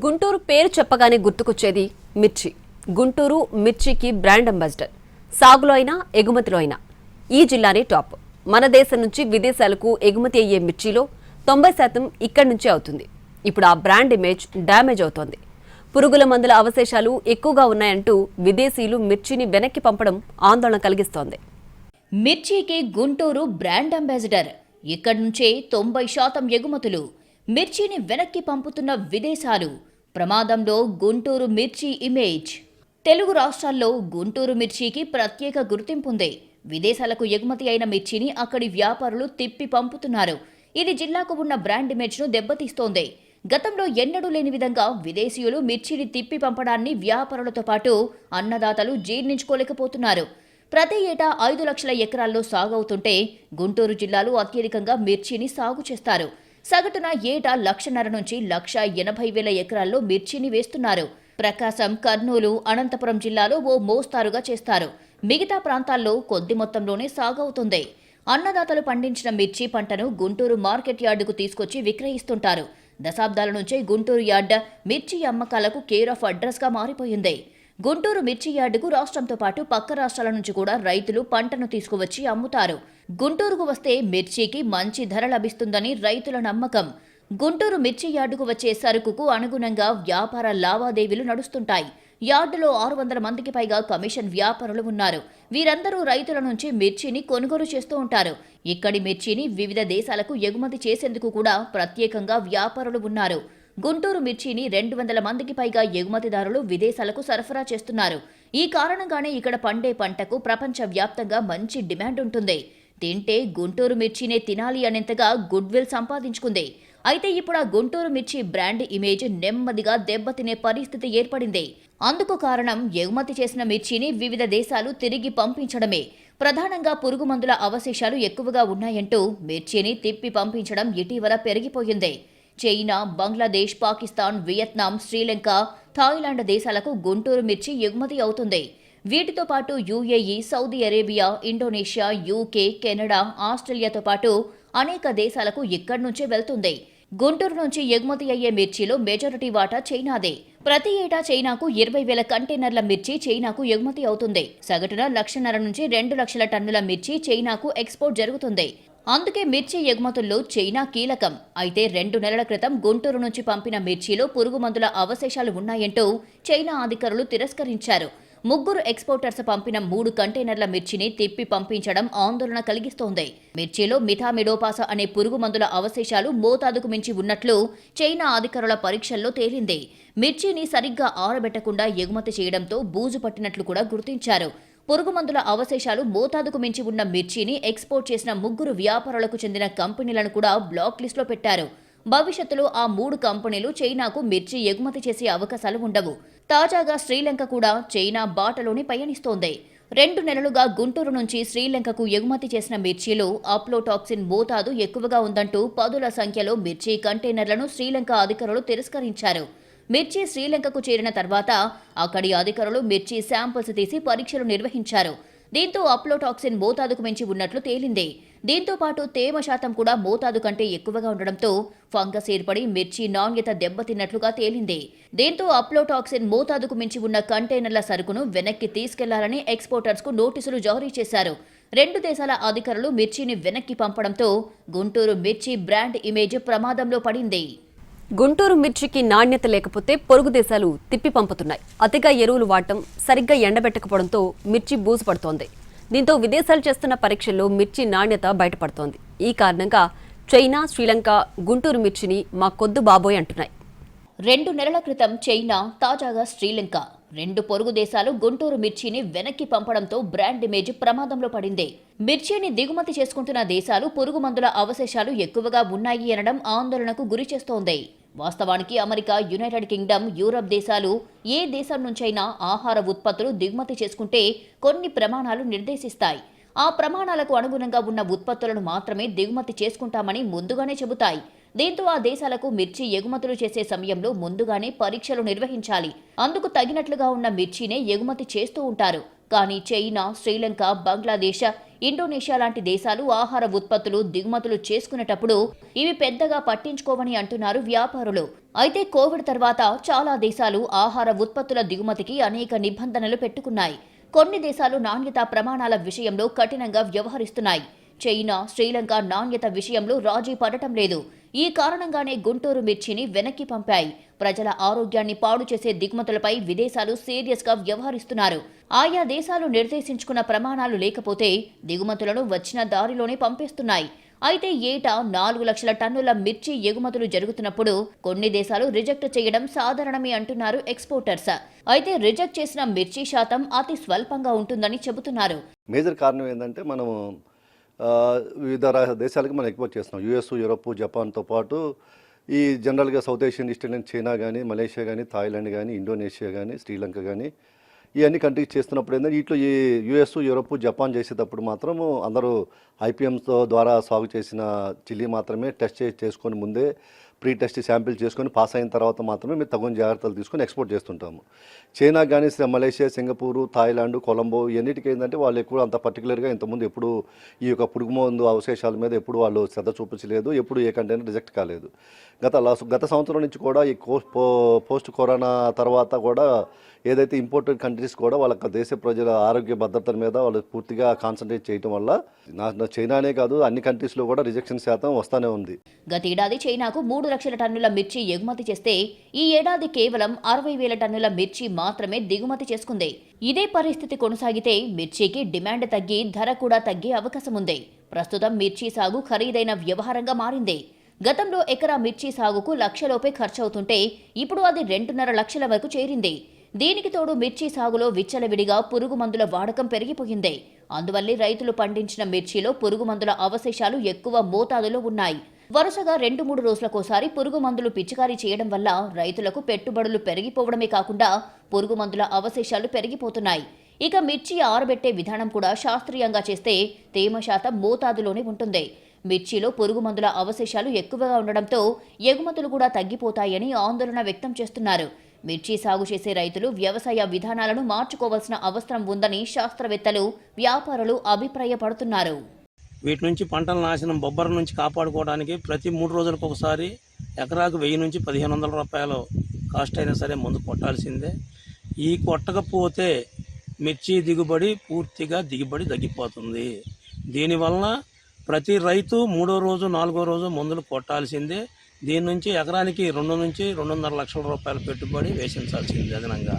గుంటూరు పేరు చెప్పగానే గుర్తుకొచ్చేది మిర్చి. గుంటూరు మిర్చికి బ్రాండ్ అంబాసిడర్. సాగులో అయినా ఎగుమతిలో అయినా ఈ జిల్లానే టాప్. మన దేశం నుంచి విదేశాలకు ఎగుమతి అయ్యే మిర్చిలో 90% ఇక్కడి నుంచే అవుతుంది. ఇప్పుడు ఆ బ్రాండ్ ఇమేజ్ డ్యామేజ్ అవుతోంది. పురుగుల మందుల అవశేషాలు ఎక్కువగా ఉన్నాయంటూ విదేశీయులు మిర్చిని వెనక్కి పంపడం ఆందోళన కలిగిస్తోంది. మిర్చికి గుంటూరు బ్రాండ్ అంబాసిడర్. ఇక్కడి నుంచే 90% ఎగుమతులు. మిర్చిని వెనక్కి పంపుతున్న విదేశాలు. ప్రమాదంలో గుంటూరు మిర్చి ఇమేజ్. తెలుగు రాష్ట్రాల్లో గుంటూరు మిర్చికి ప్రత్యేక గుర్తింపుంది. విదేశాలకు ఎగుమతి అయిన మిర్చిని అక్కడి వ్యాపారులు తిప్పి పంపుతున్నారు. ఇది జిల్లాకు ఉన్న బ్రాండ్ ఇమేజ్ను దెబ్బతీస్తోంది. గతంలో ఎన్నడూ లేని విధంగా విదేశీయులు మిర్చిని తిప్పి పంపడాన్ని వ్యాపారులతో పాటు అన్నదాతలు జీర్ణించుకోలేకపోతున్నారు. ప్రతి ఏటా 5 లక్షల ఎకరాల్లో సాగవుతుంటే గుంటూరు జిల్లాలో అత్యధికంగా మిర్చిని సాగు చేస్తారు. సగటున ఏటా 1,50,000 నుంచి 1,80,000 ఎకరాల్లో మిర్చిని వేస్తున్నారు. ప్రకాశం, కర్నూలు, అనంతపురం జిల్లాలో ఓ మోస్తారుగా చేస్తారు. మిగతా ప్రాంతాల్లో కొద్ది మొత్తంలోనే సాగవుతుంది. అన్నదాతలు పండించిన మిర్చి పంటను గుంటూరు మార్కెట్ యార్డుకు తీసుకొచ్చి విక్రయిస్తుంటారు. దశాబ్దాల నుంచే గుంటూరు యార్డ్ మిర్చి అమ్మకాలకు కేర్ ఆఫ్ అడ్రస్గా మారిపోయింది. గుంటూరు మిర్చి యార్డుకు రాష్ట్రంతో పాటు పక్క రాష్ట్రాల నుంచి కూడా రైతులు పంటను తీసుకువచ్చి అమ్ముతారు. గుంటూరుకు వస్తే మిర్చికి మంచి ధర లభిస్తుందని రైతుల నమ్మకం. గుంటూరు మిర్చి యార్డుకు వచ్చే సరుకుకు అనుగుణంగా వ్యాపార లావాదేవీలు నడుస్తుంటాయి. యార్డులో 600 మందికి పైగా కమిషన్ వ్యాపారులు ఉన్నారు. వీరందరూ రైతుల నుంచి మిర్చిని కొనుగోలు చేస్తూ ఉంటారు. ఇక్కడి మిర్చిని వివిధ దేశాలకు ఎగుమతి చేసేందుకు కూడా ప్రత్యేకంగా వ్యాపారులు ఉన్నారు. గుంటూరు మిర్చిని 200 మందికి పైగా ఎగుమతిదారులు విదేశాలకు సరఫరా చేస్తున్నారు. ఈ కారణంగానే ఇక్కడ పండే పంటకు ప్రపంచ వ్యాప్తంగా మంచి డిమాండ్ ఉంటుంది. తింటే గుంటూరు మిర్చినే తినాలి అనేంతగా గుడ్విల్ సంపాదించుకుంది. అయితే ఇప్పుడు ఆ గుంటూరు మిర్చి బ్రాండ్ ఇమేజ్ నెమ్మదిగా దెబ్బతినే పరిస్థితి ఏర్పడింది. అందుకు కారణం ఎగుమతి చేసిన మిర్చిని వివిధ దేశాలు తిరిగి పంపించడమే. ప్రధానంగా పురుగు మందుల అవశేషాలు ఎక్కువగా ఉన్నాయంటూ మిర్చిని తిప్పి పంపించడం ఇటీవల పెరిగిపోయింది. China, Bangladesh, Pakistan, Vietnam, Sri Lanka, Thailand దేశాలకు గుంటూరు మిర్చి ఎగుమతి అవుతుంది. వీటితో పాటు UAE, Saudi Arabia, Indonesia, UK, Canada, ఆస్ట్రేలియాతో పాటు అనేక దేశాలకు ఇక్కడి నుంచే వెళ్తుంది. గుంటూరు నుంచి ఎగుమతి అయ్యే మిర్చిలో మెజారిటీ వాటా చైనాదే. ప్రతి ఏటా చైనాకు 20,000 కంటైనర్ల మిర్చి చైనాకు ఎగుమతి అవుతుంది. సగటున 1,50,000 నుంచి 2 లక్షల టన్నుల మిర్చి చైనాకు ఎక్స్పోర్ట్ జరుగుతుంది. అందుకే మిర్చి ఎగుమతుల్లో చైనా కీలకం. అయితే 2 నెలల క్రితం గుంటూరు నుంచి పంపిన మిర్చిలో పురుగు మందుల అవశేషాలు ఉన్నాయంటూ చైనా అధికారులు తిరస్కరించారు. 3 ఎక్స్పోర్టర్స్ పంపిన 3 కంటైనర్ల మిర్చిని తిప్పి పంపించడం ఆందోళన కలిగిస్తోంది. మిర్చిలో మిథామిడోపాస అనే పురుగు మందుల అవశేషాలు మోతాదుకు మించి ఉన్నట్లు చైనా అధికారుల పరీక్షల్లో తేలింది. మిర్చిని సరిగ్గా ఆరబెట్టకుండా ఎగుమతి చేయడంతో బూజు పట్టినట్లు కూడా గుర్తించారు. పురుగు మందుల అవశేషాలు మోతాదుకు మించి ఉన్న మిర్చిని ఎక్స్పోర్ట్ చేసిన 3 వ్యాపారులకు చెందిన కంపెనీలను కూడా బ్లాక్ లిస్టులో పెట్టారు. భవిష్యత్తులో ఆ 3 కంపెనీలు చైనాకు మిర్చి ఎగుమతి చేసే అవకాశాలు ఉండవు. తాజాగా శ్రీలంక కూడా చైనా బాటలోనే పయనిస్తోంది. 2 నెలలుగా గుంటూరు నుంచి శ్రీలంకకు ఎగుమతి చేసిన మిర్చిలో అప్లోటాక్సిన్ మోతాదు ఎక్కువగా ఉందంటూ 10ల సంఖ్యలో మిర్చి కంటైనర్లను శ్రీలంక అధికారులు తిరస్కరించారు. మిర్చి శ్రీలంకకు చేరిన తర్వాత అక్కడి అధికారులు మిర్చి శాంపిల్స్ తీసి పరీక్షలు నిర్వహించారు. దీంతో అప్లోటాక్సిన్ మోతాదుకు మించి ఉన్నట్లు తేలింది. దీంతో పాటు తేమ శాతం కూడా మోతాదు కంటే ఎక్కువగా ఉండడంతో ఫంగస్ ఏర్పడి మిర్చి నాణ్యత దెబ్బతిన్నట్లుగా తేలింది. దీంతో అప్లోటాక్సిన్ మోతాదుకు మించి ఉన్న కంటైనర్ల సరుకును వెనక్కి తీసుకెళ్లాలని ఎక్స్పోర్టర్స్కు నోటీసులు జారీ చేశారు. 2 దేశాల అధికారులు మిర్చిని వెనక్కి పంపడంతో గుంటూరు మిర్చి బ్రాండ్ ఇమేజ్ ప్రమాదంలో పడింది. గుంటూరు మిర్చికి నాణ్యత లేకపోతే పొరుగు దేశాలు తిప్పి పంపుతున్నాయి. అతిగా ఎరువులు వాడటం, సరిగ్గా ఎండబెట్టకపోవడంతో మిర్చి బూజు పడుతోంది. దీంతో విదేశాలు చేస్తున్న పరీక్షల్లో మిర్చి నాణ్యత బయటపడుతోంది. ఈ కారణంగా చైనా, శ్రీలంక గుంటూరు మిర్చిని మా కొద్దు బాబోయ్ అంటున్నాయి. 2 నెలల క్రితం చైనా, తాజాగా శ్రీలంక 2 పొరుగు దేశాలు గుంటూరు మిర్చిని వెనక్కి పంపడంతో బ్రాండ్ ఇమేజ్ ప్రమాదంలో పడింది. మిర్చిని దిగుమతి చేసుకుంటున్న దేశాలు పురుగు మందుల అవశేషాలు ఎక్కువగా ఉన్నాయి అనడం ఆందోళనకు గురి చేస్తోంది. వాస్తవానికి అమెరికా, యునైటెడ్ కింగ్డమ్, యూరప్ దేశాలు ఏ దేశం నుంచైనా ఆహార ఉత్పత్తులు దిగుమతి చేసుకుంటే కొన్ని ప్రమాణాలు నిర్దేశిస్తాయి. ఆ ప్రమాణాలకు అనుగుణంగా ఉన్న ఉత్పత్తులను మాత్రమే దిగుమతి చేసుకుంటామని ముందుగానే చెబుతాయి. దీంతో ఆ దేశాలకు మిర్చి ఎగుమతులు చేసే సమయంలో ముందుగానే పరీక్షలు నిర్వహించాలి. అందుకు తగినట్లుగా ఉన్న మిర్చినే ఎగుమతి చేస్తూ ఉంటారు. కానీ చైనా, శ్రీలంక, బంగ్లాదేశ్ ఇండోనేషియా లాంటి దేశాలు ఆహార ఉత్పత్తులు దిగుమతులు చేసుకునేటప్పుడు ఇవి పెద్దగా పట్టించుకోవని అంటున్నారు వ్యాపారులు. అయితే కోవిడ్ తర్వాత చాలా దేశాలు ఆహార ఉత్పత్తుల దిగుమతికి అనేక నిబంధనలు పెట్టుకున్నాయి. కొన్ని దేశాలు నాణ్యతా ప్రమాణాల విషయంలో కఠినంగా వ్యవహరిస్తున్నాయి. చైనా, శ్రీలంక నాణ్యత విషయంలో రాజీ పడటం లేదు. ఈ కారణంగానే గుంటూరు మిర్చిని వెనక్కి పంపాయి. ప్రజల ఆరోగ్యాన్ని పాడు చేసే దిగుమతులపై విదేశాలు సీరియస్గా వ్యవహరిస్తున్నారు. ఆయా దేశాలు నిర్దేశించుకున్న ప్రమాణాలు లేకపోతే దిగుమతులను వచ్చిన దారిలోనే పంపేస్తున్నాయి. అయితే ఏటా 4 లక్షల టన్నుల మిర్చి ఎగుమతులు జరుగుతున్నప్పుడు కొన్ని దేశాలు రిజెక్ట్ చేయడం సాధారణమే అంటున్నారు ఎక్స్పోర్టర్స్. అయితే రిజెక్ట్ చేసిన మిర్చి శాతం అతి స్వల్పంగా ఉంటుందని చెబుతున్నారు. మేజర్ కారణం ఏంటంటే మనము వివిధ దేశాలకు మనం ఎక్స్పోర్ట్ చేస్తున్నాం. యూఎస్, యూరోప్, జపాన్తో పాటు ఈ జనరల్గా south Asian, east Indian, China కానీ, మలేషియా కానీ, థాయిలాండ్ కానీ, ఇండోనేషియా కానీ, శ్రీలంక కానీ ఈ అన్ని కంట్రీస్ చేస్తున్నప్పుడు ఏంటంటే వీటిలో ఈ యూఎస్, యూరోప్, జపాన్ చేసేటప్పుడు మాత్రము అందరూ ఐపీఎంతో ద్వారా సాగు చేసిన చిల్లీ మాత్రమే టెస్ట్ చేసుకొని ముందే ప్రీ టెస్ట్ శాంపిల్ చేసుకొని పాస్ అయిన తర్వాత మాత్రమే మేము తగిన జాగ్రత్తలు తీసుకొని ఎక్స్పోర్ట్ చేస్తుంటాము. చైనా కానీ, మలేషియా, సింగపూరు, థాయిలాండ్, కొలంబో ఇవన్నిటికీ ఏంటంటే వాళ్ళు ఎక్కువ అంత పర్టికులర్గా ఇంతకుముందు ఎప్పుడు ఈ యొక్క పురుగు మందు అవశేషాల మీద ఎప్పుడు వాళ్ళు శ్రద్ధ చూపించలేదు. ఎప్పుడు ఏ కంటైనర్ రిజెక్ట్ కాలేదు. గత సంవత్సరం నుంచి కూడా ఈ పోస్ట్ కరోనా తర్వాత కూడా ఏదైతే ఇంపోర్టెడ్ కంట్రీస్ కూడా వాళ్ళ దేశ ప్రజల ఆరోగ్య భద్రతల మీద వాళ్ళు పూర్తిగా కాన్సన్ట్రేట్ చేయడం వల్ల చైనానే కాదు అన్ని కంట్రీస్లో కూడా రిజెక్షన్ శాతం వస్తూనే ఉంది. గతేడాది చైనాకు 3 లక్షల టన్నుల మిర్చి ఎగుమతి చేస్తే ఈ ఏడాది కేవలం 60,000 టన్నుల మిర్చి మాత్రమే దిగుమతి చేసుకుంది. ఇదే పరిస్థితి కొనసాగితే మిర్చికి డిమాండ్ తగ్గి ధర కూడా తగ్గే అవకాశం ఉంది. ప్రస్తుతం మిర్చి సాగు ఖరీదైన వ్యవహారంగా మారింది. గతంలో ఎకరా మిర్చి సాగుకు లక్షలోపే ఖర్చవుతుంటే ఇప్పుడు అది 2.5 లక్షల వరకు చేరింది. దీనికి తోడు మిర్చి సాగులో విచ్చలవిడిగా పురుగు మందుల వాడకం పెరిగిపోయింది. అందువల్లే రైతులు పండించిన మిర్చిలో పురుగు మందుల అవశేషాలు ఎక్కువ మోతాదులో ఉన్నాయి. వరుసగా 2-3 రోజులకోసారి పురుగు మందులు పిచికారీ చేయడం వల్ల రైతులకు పెట్టుబడులు పెరిగిపోవడమే కాకుండా పురుగు మందుల అవశేషాలు పెరిగిపోతున్నాయి. ఇక మిర్చి ఆరబెట్టే విధానం కూడా శాస్త్రీయంగా చేస్తే తేమ శాతం మోతాదులోనే ఉంటుంది. మిర్చిలో పురుగు మందుల అవశేషాలు ఎక్కువగా ఉండడంతో ఎగుమతులు కూడా తగ్గిపోతాయని ఆందోళన వ్యక్తం చేస్తున్నారు. మిర్చి సాగు చేసే రైతులు వ్యవసాయ విధానాలను మార్చుకోవాల్సిన అవసరం ఉందని శాస్త్రవేత్తలు, వ్యాపారులు అభిప్రాయపడుతున్నారు. వీటి నుంచి పంటల నాశనం, బొబ్బర నుంచి కాపాడుకోవడానికి ప్రతి 3 రోజులకు ఒకసారి ఎకరాకు 1000 నుంచి 1500 రూపాయలు కాస్ట్ అయినా సరే మందు కొట్టాల్సిందే. ఈ కొట్టకపోతే మిర్చి దిగుబడి పూర్తిగా తగ్గిపోతుంది. దీనివలన ప్రతి రైతు 3వ రోజు 4వ రోజు మందులు కొట్టాల్సిందే. దీని నుంచి ఎకరానికి 2 నుంచి 2.5 లక్షల రూపాయలు పెట్టుబడి వేసించాల్సింది అదనంగా.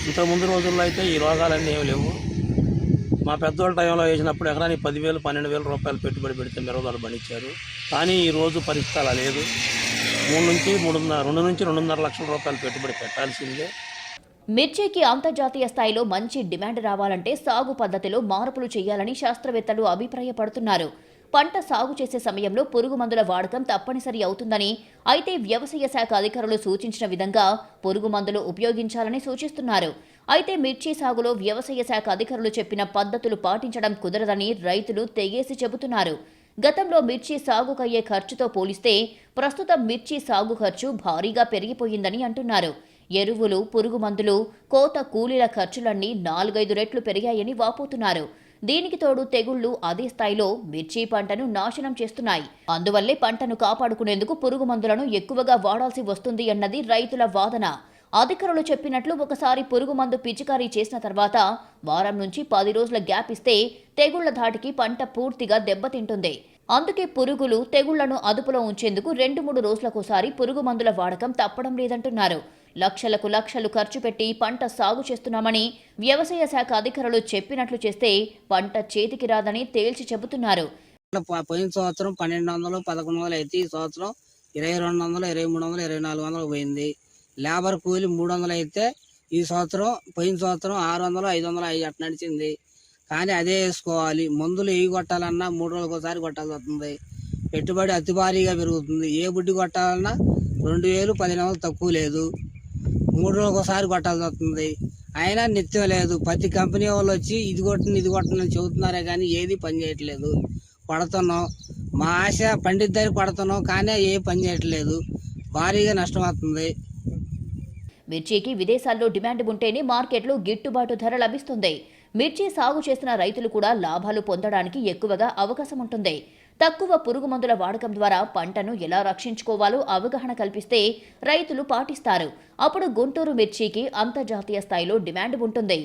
ఇంతకుముందు రోజుల్లో అయితే ఈ రోగాలన్నీ ఏమి లేవు. మా పెద్దోళ్ళ టైంలో వేసినప్పుడు ఎకరానికి 10,000, 12,000 రూపాయలు పెట్టుబడి పెడితే మిరవదాలు పండించారు. కానీ ఈ రోజు పరిస్థితి అలా లేదు. 2 నుంచి 2.5 లక్షల రూపాయలు పెట్టుబడి పెట్టాల్సిందే. మిర్చికి అంతర్జాతీయ స్థాయిలో మంచి డిమాండ్ రావాలంటే సాగు పద్ధతిలో మార్పులు చేయాలని శాస్త్రవేత్తలు అభిప్రాయపడుతున్నారు. పంట సాగు చేసే సమయంలో పురుగు మందుల వాడకం తప్పనిసరి అవుతుందని, అయితే వ్యవసాయ శాఖ అధికారులు సూచించిన విధంగా పురుగు మందులు ఉపయోగించాలని సూచిస్తున్నారు. అయితే మిర్చి సాగులో వ్యవసాయ శాఖ అధికారులు చెప్పిన పద్ధతులు పాటించడం కుదరదని రైతులు తెగేసి చెబుతున్నారు. గతంలో మిర్చి సాగుకయ్యే ఖర్చుతో పోలిస్తే ప్రస్తుతం మిర్చి సాగు ఖర్చు భారీగా పెరిగిపోయిందని అంటున్నారు. ఎరువులు, పురుగు మందులు, కోత కూలీల ఖర్చులన్నీ 4-5 రెట్లు పెరిగాయని వాపోతున్నారు. దీనికి తోడు తెగుళ్లు అదే స్థాయిలో మిర్చి పంటను నాశనం చేస్తున్నాయి. అందువల్లే పంటను కాపాడుకునేందుకు పురుగు మందులను ఎక్కువగా వాడాల్సి వస్తుంది అన్నది రైతుల వాదన. అధికారులు చెప్పినట్లు ఒకసారి పురుగు మందు పిచికారీ చేసిన తర్వాత వారం నుంచి 10 రోజుల గ్యాప్ ఇస్తే తెగుళ్ల ధాటికి పంట పూర్తిగా దెబ్బతింటుంది. అందుకే పురుగులు, తెగుళ్లను అదుపులో ఉంచేందుకు 2-3 రోజులకోసారి పురుగు మందుల వాడకం తప్పడం లేదంటున్నారు. లక్షలు ఖర్చు పెట్టి పంట సాగు చేస్తున్నామని వ్యవసాయ శాఖ అధికారులు చెప్పినట్లు చేస్తే పంట చేతికి రాదని తేల్చి చెబుతున్నారు. పోయిన సంవత్సరం 1200, 1100 అయితే ఈ సంవత్సరం 2200, 2300, 2400 పోయింది. లేబర్ కూలి 300 అయితే ఈ సంవత్సరం పోయిన సంవత్సరం 600, 500 అట్లా నడిచింది. కానీ అదే వేసుకోవాలి. మందులు ఏ కొట్టాలన్నా 3 రోజులకు ఒకసారి కొట్టాల్సి వస్తుంది. పెట్టుబడి అతి భారీగా పెరుగుతుంది. ఏ బుడ్డి కొట్టాలన్నా 2000, 1500 తక్కువ లేదు. 3 రోజులకు ఒకసారి కొట్టాల్సి వస్తుంది. అయినా నిత్యం లేదు. ప్రతి కంపెనీ వాళ్ళు వచ్చి ఇది కొట్టని చెబుతున్నారే కానీ ఏది పని చేయట్లేదు. కొడుతున్నాం, మా ఆశ పండిద్దారి కొడుతున్నాం, కానీ ఏ పని చేయట్లేదు. భారీగా నష్టం అవుతుంది. మిర్చికి విదేశాల్లో డిమాండ్ ఉంటేనే మార్కెట్లో గిట్టుబాటు ధర లభిస్తుంది. మిర్చి సాగు చేసిన రైతులు కూడా లాభాలు పొందడానికి ఎక్కువగా అవకాశం ఉంటుంది. తక్కువ పురుగు మందుల వాడకం ద్వారా పంటను ఎలా రక్షించుకోవాలో అవగాహన కల్పిస్తే రైతులు పాటిస్తారు. అప్పుడు గుంటూరు మిర్చికి అంతర్జాతీయ స్థాయిలో డిమాండ్ ఉంటుంది.